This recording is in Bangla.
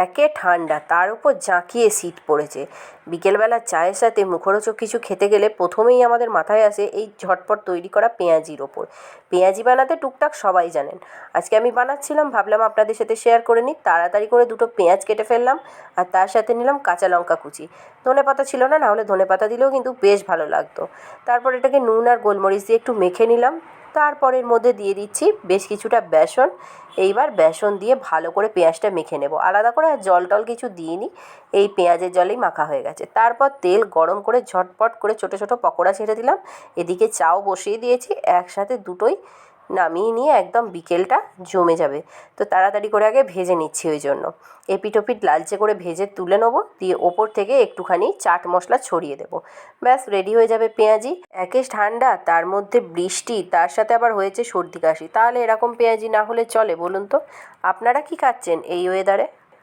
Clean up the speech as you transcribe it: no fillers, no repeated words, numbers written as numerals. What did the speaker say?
একে ঠান্ডা, তার উপর জাঁকিয়ে শীত পড়েছে। বিকেলবেলা চায়ের সাথে মুখরোচক কিছু খেতে গেলে প্রথমেই আমাদের মাথায় আসে এই ঝটপট তৈরি করা পেঁয়াজির ওপর। পেঁয়াজি বানাতে টুকটাক সবাই জানেন, আজকে আমি বানাচ্ছিলাম, ভাবলাম আপনাদের সাথে শেয়ার করে নিই। তাড়াতাড়ি করে দুটো পেঁয়াজ কেটে ফেললাম, আর তার সাথে নিলাম কাঁচা লঙ্কা কুচি। ধনেপাতা ছিল না, নাহলে ধনেপাতা দিলেও কিন্তু বেশ ভালো লাগতো। তারপর এটাকে নুন আর গোলমরিচ দিয়ে একটু মেখে নিলাম। তারপর এর মধ্যে দিয়ে দিচ্ছি বেশ কিছুটা বেসন। এইবার বেসন দিয়ে ভালো করে পেঁয়াজটা মেখে নেব, আলাদা করে আর জল টল কিছু দিইনি, এই পেঁয়াজের জলেই মাখা হয়ে গেছে। তারপর তেল গরম করে ঝটপট করে ছোটো ছোটো পকোড়া ছেড়ে দিলাম। এদিকে চাও বসিয়ে দিয়েছি, একসাথে দুটোই নামিয়ে নিয়ে একদম বিকেলটা জমে যাবে। তো তাড়াতাড়ি করে আগে ভেজে নিচ্ছি, ওই জন্য এপিঠ ওপিঠ লালচে করে ভেজে তুলে নেবো, দিয়ে ওপর থেকে একটুখানি চাট মশলা ছড়িয়ে দেবো। ব্যাস রেডি হয়ে যাবে পেঁয়াজি। একে ঠান্ডা, তার মধ্যে বৃষ্টি, তার সাথে আবার হয়েছে সর্দি কাশি, তাহলে এরকম পেঁয়াজি না হলে চলে বলুন তো? আপনারা কি খাচ্ছেন এই ওয়েদারে?